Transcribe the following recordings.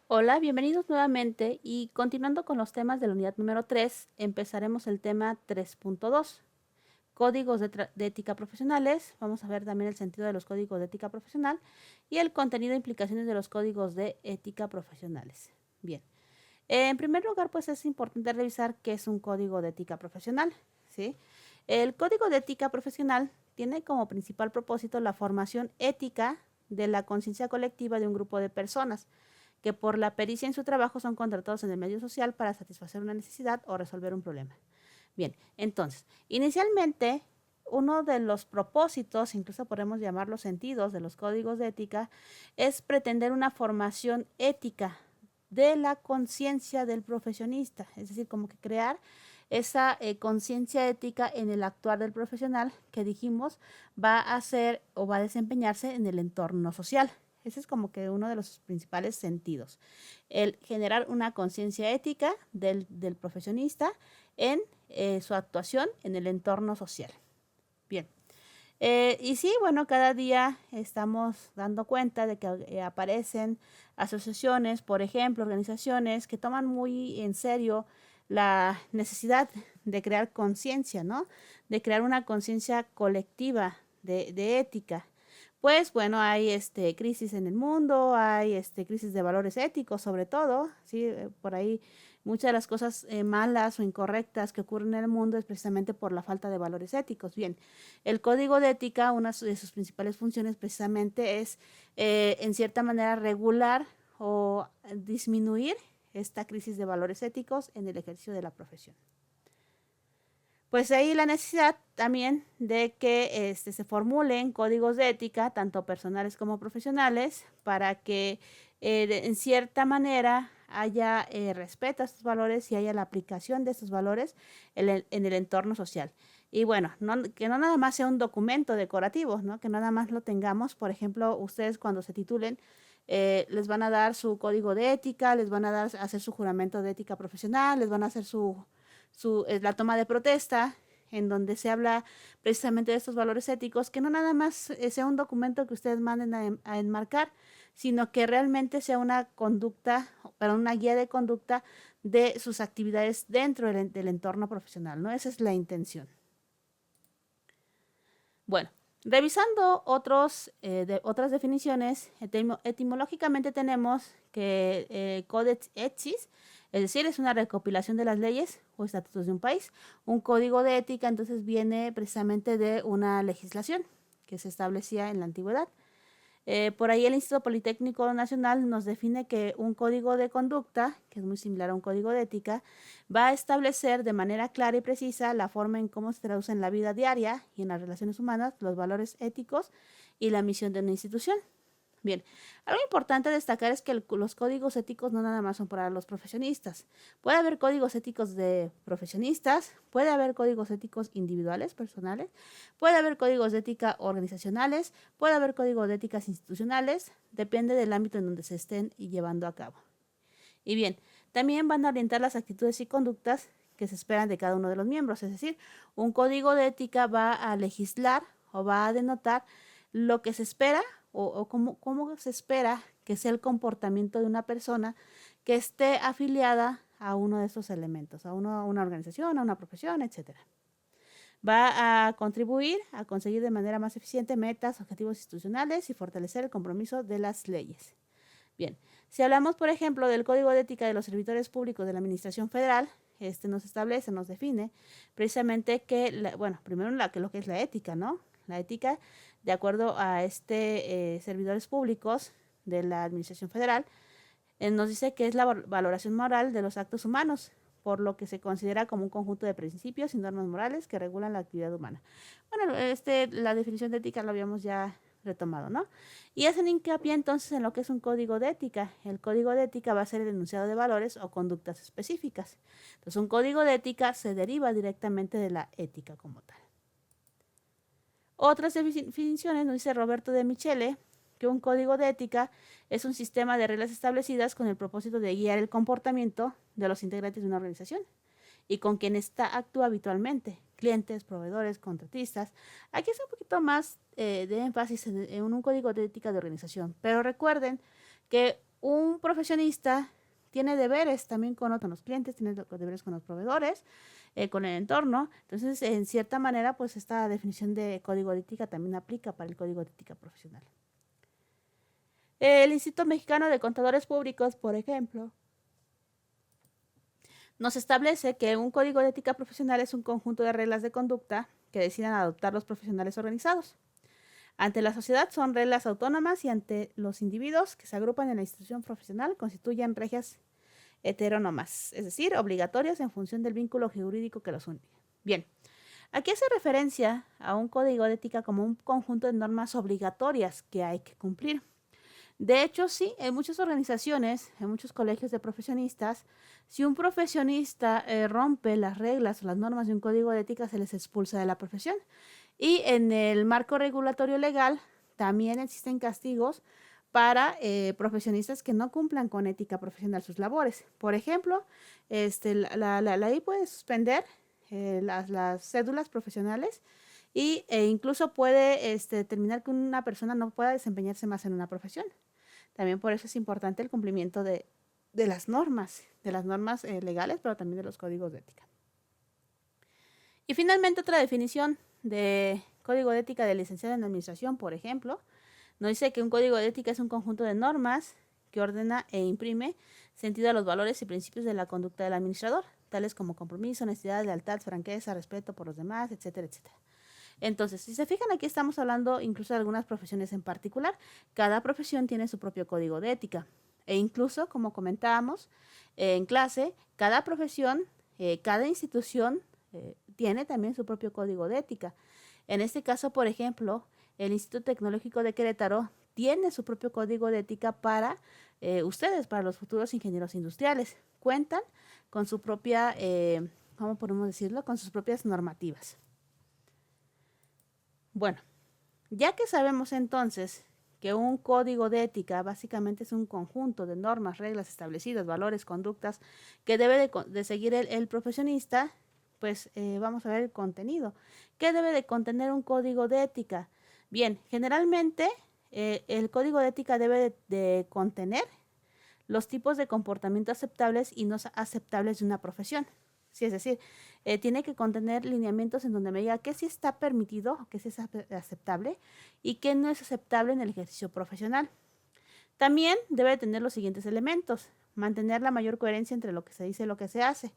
Hola, bienvenidos nuevamente y continuando con los temas de la unidad número 3, empezaremos el tema 3.2, códigos de ética profesionales. Vamos a ver también el sentido de los códigos de ética profesional y el contenido e implicaciones de los códigos de ética profesionales. Bien, en primer lugar, pues es importante revisar qué es un código de ética profesional, ¿sí? El código de ética profesional tiene como principal propósito la formación ética de la conciencia colectiva de un grupo de personas que por la pericia en su trabajo son contratados en el medio social para satisfacer una necesidad o resolver un problema. Bien, entonces, inicialmente, uno de los propósitos, incluso podemos llamarlos sentidos de los códigos de ética, es pretender una formación ética de la conciencia del profesionista, es decir, como que crear esa conciencia ética en el actuar del profesional que dijimos va a ser o va a desempeñarse en el entorno social. Ese es como que uno de los principales sentidos, el generar una conciencia ética del profesionista en su actuación en el entorno social. Bien. Y sí, bueno, cada día estamos dando cuenta de que aparecen asociaciones, por ejemplo, organizaciones que toman muy en serio la necesidad de crear conciencia, ¿no? De crear una conciencia colectiva de ética. Pues bueno, hay crisis en el mundo, hay crisis de valores éticos sobre todo, ¿sí? Por ahí muchas de las cosas malas o incorrectas que ocurren en el mundo es precisamente por la falta de valores éticos. Bien, el código de ética, una de sus principales funciones precisamente es, en cierta manera, regular o disminuir esta crisis de valores éticos en el ejercicio de la profesión. Pues ahí la necesidad también de que se formulen códigos de ética, tanto personales como profesionales, para que en cierta manera haya respeto a estos valores y haya la aplicación de estos valores en el entorno social. Y bueno, que no nada más sea un documento decorativo, ¿no? Que nada más lo tengamos. Por ejemplo, ustedes cuando se titulen, les van a dar su código de ética, les van a dar hacer su juramento de ética profesional, les van a hacer la toma de protesta, en donde se habla precisamente de estos valores éticos, que no nada más sea un documento que ustedes manden a enmarcar, sino que realmente sea una conducta, para una guía de conducta de sus actividades dentro del entorno profesional, ¿no? Esa es la intención. Bueno, revisando otras definiciones, etimológicamente tenemos que Codex Etsis, es decir, es una recopilación de las leyes o estatutos de un país. Un código de ética entonces viene precisamente de una legislación que se establecía en la antigüedad. Por ahí el Instituto Politécnico Nacional nos define que un código de conducta, que es muy similar a un código de ética, va a establecer de manera clara y precisa la forma en cómo se traduce en la vida diaria y en las relaciones humanas los valores éticos y la misión de una institución. Bien, algo importante a destacar es que los códigos éticos no nada más son para los profesionistas. Puede haber códigos éticos de profesionistas, puede haber códigos éticos individuales, personales, puede haber códigos de ética organizacionales, puede haber códigos de éticas institucionales, depende del ámbito en donde se estén llevando a cabo. Y bien, también van a orientar las actitudes y conductas que se esperan de cada uno de los miembros, es decir, un código de ética va a legislar o va a denotar lo que se espera o cómo se espera que sea el comportamiento de una persona que esté afiliada a uno de estos elementos, a una organización, a una profesión, etcétera. Va a contribuir a conseguir de manera más eficiente metas, objetivos institucionales y fortalecer el compromiso de las leyes. Bien, si hablamos, por ejemplo, del Código de Ética de los Servidores Públicos de la Administración Federal, este nos establece, nos define precisamente que, bueno, primero lo que es la ética, ¿no? La ética, de acuerdo a servidores públicos de la Administración Federal, nos dice que es la valoración moral de los actos humanos, por lo que se considera como un conjunto de principios y normas morales que regulan la actividad humana. Bueno, la definición de ética lo habíamos ya retomado, ¿no? Y hacen hincapié entonces en lo que es un código de ética. El código de ética va a ser el enunciado de valores o conductas específicas. Entonces, un código de ética se deriva directamente de la ética como tal. Otras definiciones nos dice Roberto de Michele que un código de ética es un sistema de reglas establecidas con el propósito de guiar el comportamiento de los integrantes de una organización y con quien ésta actúa habitualmente, clientes, proveedores, contratistas. Aquí es un poquito más de énfasis en un código de ética de organización, pero recuerden que un profesionista tiene deberes también con otros clientes, tiene deberes con los proveedores, con el entorno. Entonces, en cierta manera, pues esta definición de código de ética también aplica para el código de ética profesional. El Instituto Mexicano de Contadores Públicos, por ejemplo, nos establece que un código de ética profesional es un conjunto de reglas de conducta que decidan adoptar los profesionales organizados. Ante la sociedad son reglas autónomas y ante los individuos que se agrupan en la institución profesional constituyen reglas heterónomas, es decir, obligatorias en función del vínculo jurídico que los une. Bien, aquí hace referencia a un código de ética como un conjunto de normas obligatorias que hay que cumplir. De hecho, sí, en muchas organizaciones, en muchos colegios de profesionistas, si un profesionista rompe las reglas o las normas de un código de ética, se les expulsa de la profesión. Y en el marco regulatorio legal también existen castigos para profesionistas que no cumplan con ética profesional sus labores. Por ejemplo, la ley puede suspender las cédulas profesionales e incluso puede determinar que una persona no pueda desempeñarse más en una profesión. También por eso es importante el cumplimiento de las normas legales, pero también de los códigos de ética. Y finalmente otra definición de código de ética de licenciado en administración, por ejemplo, nos dice que un código de ética es un conjunto de normas que ordena e imprime sentido a los valores y principios de la conducta del administrador, tales como compromiso, honestidad, lealtad, franqueza, respeto por los demás, etcétera, etcétera. Entonces, si se fijan, aquí estamos hablando incluso de algunas profesiones en particular. Cada profesión tiene su propio código de ética. E incluso, como comentábamos en clase, cada profesión, cada institución tiene también su propio código de ética. En este caso, por ejemplo, el Instituto Tecnológico de Querétaro tiene su propio código de ética para ustedes, para los futuros ingenieros industriales. Cuentan con su propia, ¿cómo podemos decirlo? Con sus propias normativas. Bueno, ya que sabemos entonces que un código de ética básicamente es un conjunto de normas, reglas establecidas, valores, conductas que debe de seguir el profesionista, pues vamos a ver el contenido. ¿Qué debe de contener un código de ética? Bien, generalmente el código de ética debe de contener los tipos de comportamiento aceptables y no aceptables de una profesión. Sí, es decir, tiene que contener lineamientos en donde me diga qué sí está permitido, qué sí es aceptable y qué no es aceptable en el ejercicio profesional. También debe tener los siguientes elementos: mantener la mayor coherencia entre lo que se dice y lo que se hace.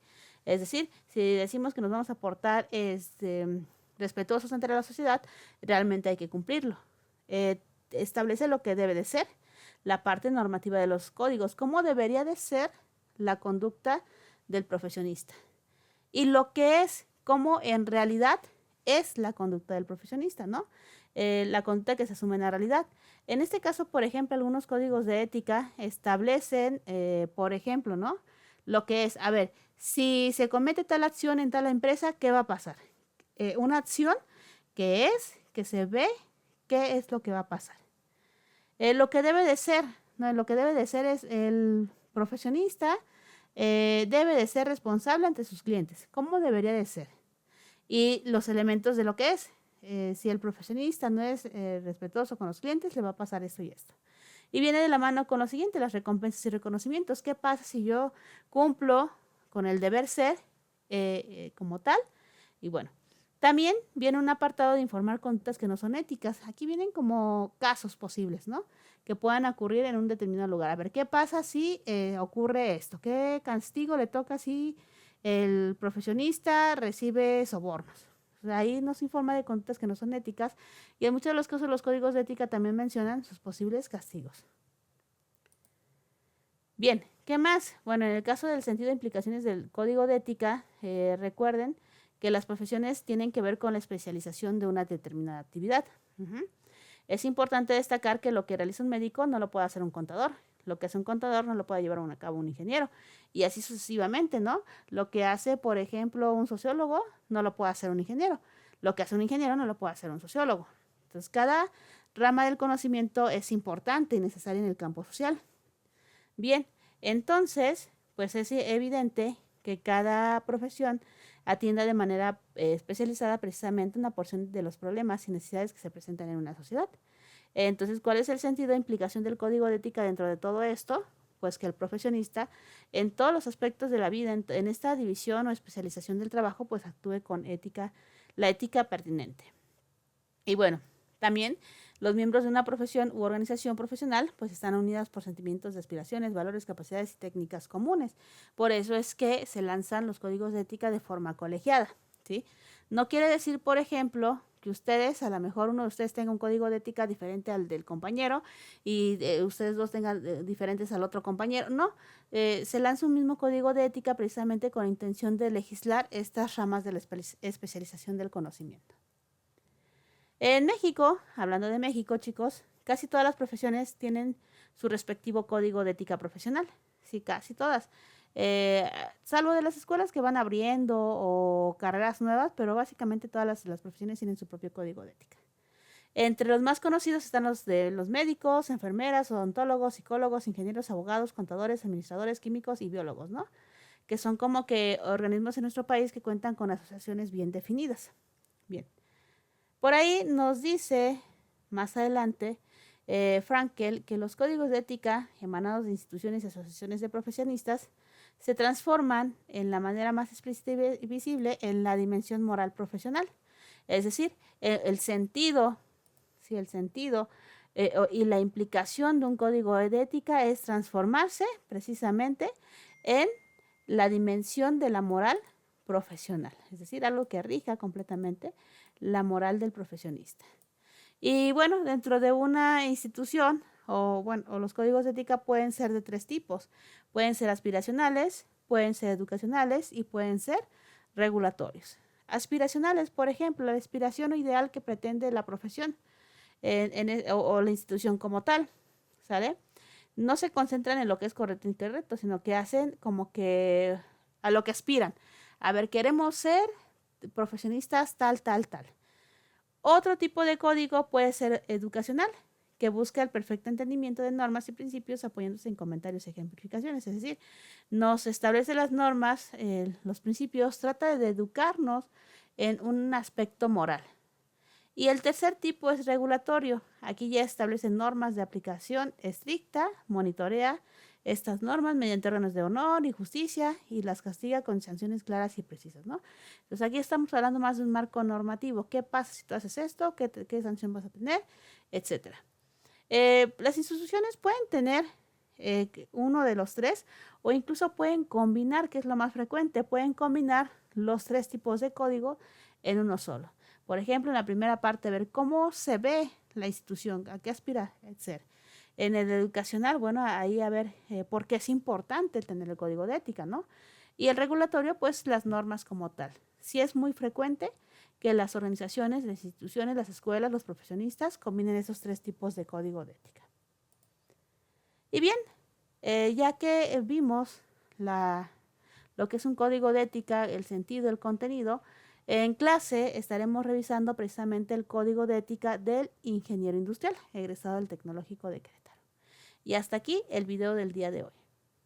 Es decir, si decimos que nos vamos a portar respetuosos ante la sociedad, realmente hay que cumplirlo. Establece lo que debe de ser, la parte normativa de los códigos, cómo debería de ser la conducta del profesionista. Y lo que es, cómo en realidad es la conducta del profesionista, ¿no? La conducta que se asume en la realidad. En este caso, por ejemplo, algunos códigos de ética establecen, por ejemplo, ¿no? Lo que es, a ver, si se comete tal acción en tal empresa, ¿qué va a pasar? Una acción que se ve, ¿qué es lo que va a pasar? Lo que debe de ser, ¿no? Lo que debe de ser es el profesionista debe de ser responsable ante sus clientes. ¿Cómo debería de ser? Y los elementos de lo que es. Si el profesionista no es respetuoso con los clientes, le va a pasar esto y esto. Y viene de la mano con lo siguiente, las recompensas y reconocimientos. ¿Qué pasa si yo cumplo con el deber ser como tal? Y bueno, también viene un apartado de informar conductas que no son éticas. Aquí vienen como casos posibles, ¿no? Que puedan ocurrir en un determinado lugar. A ver, ¿qué pasa si ocurre esto? ¿Qué castigo le toca si el profesionista recibe sobornos? O sea, ahí nos informa de conductas que no son éticas y en muchos de los casos los códigos de ética también mencionan sus posibles castigos. Bien, ¿qué más? Bueno, en el caso del sentido de implicaciones del código de ética, recuerden que las profesiones tienen que ver con la especialización de una determinada actividad. Es importante destacar que lo que realiza un médico no lo puede hacer un contador. Lo que hace un contador no lo puede llevar a cabo un ingeniero. Y así sucesivamente, ¿no? Lo que hace, por ejemplo, un sociólogo no lo puede hacer un ingeniero. Lo que hace un ingeniero no lo puede hacer un sociólogo. Entonces, cada rama del conocimiento es importante y necesaria en el campo social. Bien, entonces, pues es evidente que cada profesión atienda de manera especializada precisamente una porción de los problemas y necesidades que se presentan en una sociedad. Entonces, ¿cuál es el sentido e implicación del código de ética dentro de todo esto? pues que el profesionista en todos los aspectos de la vida, en esta división o especialización del trabajo, pues actúe con la ética pertinente. Y bueno, también los miembros de una profesión u organización profesional pues están unidas por sentimientos de aspiraciones, valores, capacidades y técnicas comunes. Por eso es que se lanzan los códigos de ética de forma colegiada, ¿sí? No quiere decir, por ejemplo, que ustedes, a lo mejor uno de ustedes tenga un código de ética diferente al del compañero y ustedes dos tengan diferentes al otro compañero. No, se lanza un mismo código de ética precisamente con la intención de legislar estas ramas de la especialización del conocimiento. En México, hablando de México, chicos, casi todas las profesiones tienen su respectivo código de ética profesional. Sí, casi todas. Salvo de las escuelas que van abriendo o carreras nuevas, pero básicamente todas las profesiones tienen su propio código de ética. Entre los más conocidos están los de los médicos, enfermeras, odontólogos, psicólogos, ingenieros, abogados, contadores, administradores, químicos y biólogos, ¿no? Que son como que organismos en nuestro país que cuentan con asociaciones bien definidas. Bien. Por ahí nos dice más adelante Frankel que los códigos de ética emanados de instituciones y asociaciones de profesionistas se transforman en la manera más explícita y visible en la dimensión moral profesional. Es decir, el sentido, sí, el sentido y la implicación de un código de ética es transformarse precisamente en la dimensión de la moral profesional, es decir, algo que rija completamente la moral del profesionista. Y bueno, dentro de una institución o los códigos de ética pueden ser de tres tipos. Pueden ser aspiracionales, pueden ser educacionales y pueden ser regulatorios. Aspiracionales, por ejemplo, la aspiración o ideal que pretende la profesión o la institución como tal, ¿sale? No se concentran en lo que es correcto e incorrecto, sino que hacen como que a lo que aspiran. A ver, queremos ser profesionistas tal, tal, tal. Otro tipo de código puede ser educacional, que busca el perfecto entendimiento de normas y principios apoyándose en comentarios y ejemplificaciones. Es decir, nos establece las normas, los principios, trata de educarnos en un aspecto moral. Y el tercer tipo es regulatorio. Aquí ya establece normas de aplicación estricta, monitorea estas normas mediante órganos de honor y justicia y las castiga con sanciones claras y precisas, ¿no? Entonces aquí estamos hablando más de un marco normativo. ¿Qué pasa si tú haces esto? ¿Qué sanción vas a tener? Etcétera. Las instituciones pueden tener uno de los tres o incluso pueden combinar, que es lo más frecuente, pueden combinar los tres tipos de código en uno solo. Por ejemplo, en la primera parte, ver cómo se ve la institución, a qué aspira a ser. En el educacional, bueno, ahí a ver por qué es importante tener el código de ética, ¿no? Y el regulatorio, pues las normas como tal. Sí es muy frecuente que las organizaciones, las instituciones, las escuelas, los profesionistas combinen esos tres tipos de código de ética. Y bien, ya que vimos lo que es un código de ética, el sentido, el contenido, en clase estaremos revisando precisamente el código de ética del ingeniero industrial, egresado del Tecnológico de Querétaro. Y hasta aquí el video del día de hoy.